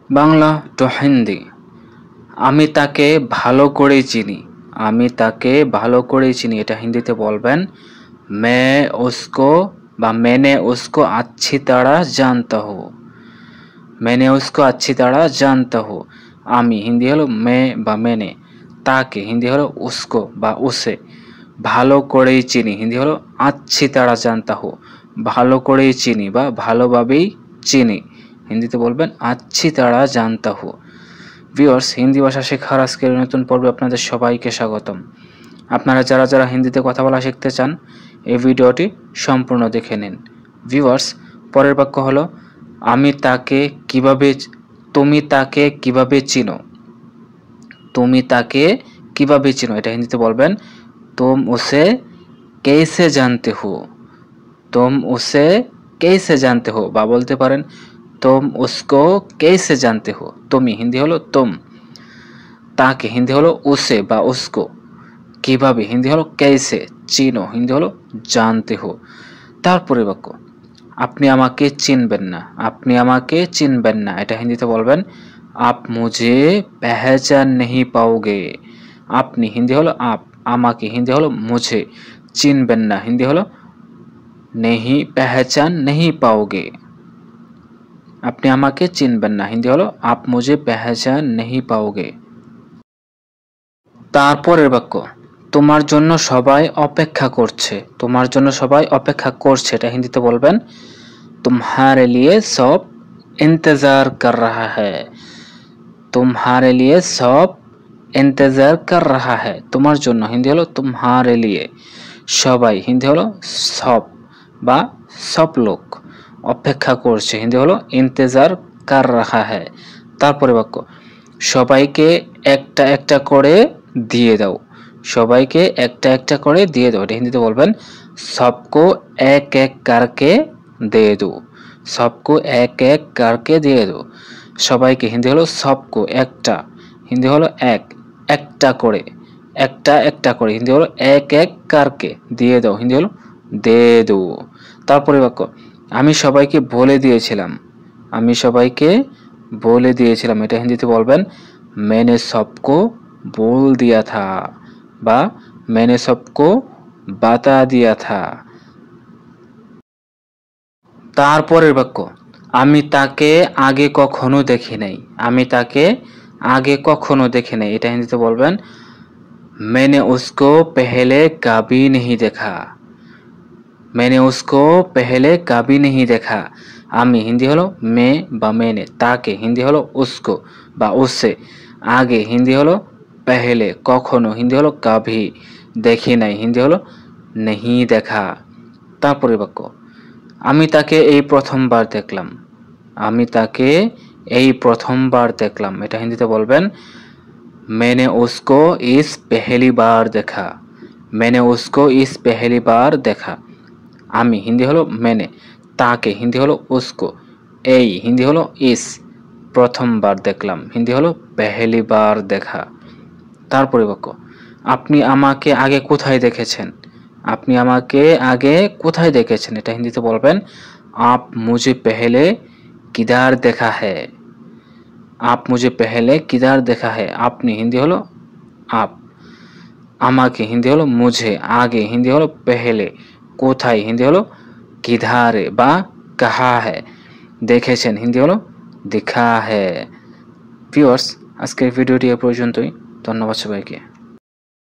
Bangla two Hindi. আমি তাকে ভালো করে চিনি। আমি তাকে ভালো করে চিনি, এটা হিন্দিতে বলবেন मैं उसको বা मैंने उसको अच्छी तरह जानता हूँ। मैंने उसको अच्छी तरह जानता हूँ। আমি হিন্দি হলো मैं বা मैंने, তাকে হিন্দি হলো उसको বা उसे, ভালো করেই চিনি হিন্দি হলো अच्छी तरह जानता हूँ। ভালো করেই চিনি বা ভালোভাবেই চিনি হিন্দিতে বলবেন अच्छी तरह जानता हूँ। ভিউয়ার্স, হিন্দি ভাষা শেখার আজকের নতুন পর্বে আপনাদের সবাইকে স্বাগতম। আপনারা যারা যারা হিন্দিতে কথা বলা শিখতে চান এই ভিডিওটি সম্পূর্ণ দেখে নিন। ভিউয়ার্স, পরের বাক্য হলো আমি তাকে কিভাবে, তুমি তাকে কিভাবে চিনো। তুমি তাকে কিভাবে চিনো, এটা হিন্দিতে বলবেন तुम उसे कैसे जानते हो। तुम उसे कैसे जानते हो বা বলতে পারেন तुम उसको कैसे जानते हो। তুমি হিন্দি হলো तुम, তাকে হিন্দি হলো उसे বা उसको, কিভাবে হিন্দি হলো कैसे, চিনো হিন্দি হলো जानते हो। তারপরে বাক্য আপনি আমাকে চিনবেন না। আপনি আমাকে চিনবেন না, এটা হিন্দিতে বলবেন आप मुझे पहचान नहीं पाओगे। আপনি হিন্দি হলো आप, আমাকে হিন্দি হলো मुझे, চিনবেন না হিন্দি হলো नहीं पहचान नहीं पाओगे। আপনি আমাকে চিনবেন না হিন্দি হলো आप मुझे पहचान नहीं पाओगे। তারপরের বাক্য তোমার জন্য সবাই অপেক্ষা করছে। তোমার জন্য সবাই অপেক্ষা করছে, এটা হিন্দিতে বলবেন तुम्हारे लिए सब इंतजार कर रहा है। तुम्हारे लिए सब इंतजार कर रहा है। তোমার জন্য হিন্দি হলো तुम्हारे लिए, সবাই হিন্দি হলো সব বা সব লোক, অপেক্ষা করছে হিন্দি হলো इंतजार कर रहा है। তারপরে বাক্য সবাইকে একটা একটা করে দিয়ে দাও। সবাইকে একটা একটা করে দিয়ে দাও, এটা হিন্দিতে বলবেন सबको एक एक करके दे दो। सबको एक एक करके দিয়ে দাও। সবাইকে হিন্দি হলো सबको, একটা হিন্দি হলো এক, একটা করে, একটা একটা করে হিন্দি হলো এক এক करके দিয়ে দাও হিন্দি হলো দে দো। তারপরে বাক্য আমি সবাইকে বলে দিয়েছিলাম। আমি সবাইকে বলে দিয়েছিলাম, এটা হিন্দিতে বলবেন मैंने सबको बोल दिया था বা मैंने सबको बता दिया था। তারপরের বাক্য আমি তাকে আগে কখনো দেখি নাই। আমি তাকে আগে কখনো দেখি নাই, এটা হিন্দিতে বলবেন मैंने उसको पहले कभी नहीं देखा। मैंने उसको पहले कभी नहीं देखा। আমি হিন্দি হলো मैं বা मैंने, তাকে হিন্দি হলো उसको বা उससे, আগে হিন্দি হলো पहले, কখনো হিন্দি হলো कभी, দেখি নাই হিন্দি হলো नहीं देखा। তারপরে বাক্য আমি তাকে এই প্রথমবার দেখলাম। আমি তাকে এই প্রথমবার দেখলাম, এটা হিন্দিতে বলবেন मैंने उसको इस पहली बार देखा। मैंने उसको इस पहली बार देखा। আমি হিন্দি হলো मैंने, তাকে হিন্দি হলো उसको, এই হিন্দি হলো इस, প্রথমবার দেখলাম হিন্দি হলো पहली बार देखा। তারপরে বাক্য আপনি আমাকে আগে কোথায় দেখেছেন। আপনি আমাকে আগে কোথায় দেখেছেন, এটা হিন্দিতে বলবেন आप मुझे पहले किधर देखा है। आप मुझे पहले किधर देखा है। আপনি হিন্দি হলো आप, আমাকে হিন্দি হলো मुझे, আগে হিন্দি হলো पहले, কোথায় হিন্দি হলো किधर বা कहा है, দেখেছেন হিন্দি হলো दिखा है। ভিউয়ার্স, আজকের ভিডিওটি এ পর্যন্তই। ধন্যবাদ সবাইকে।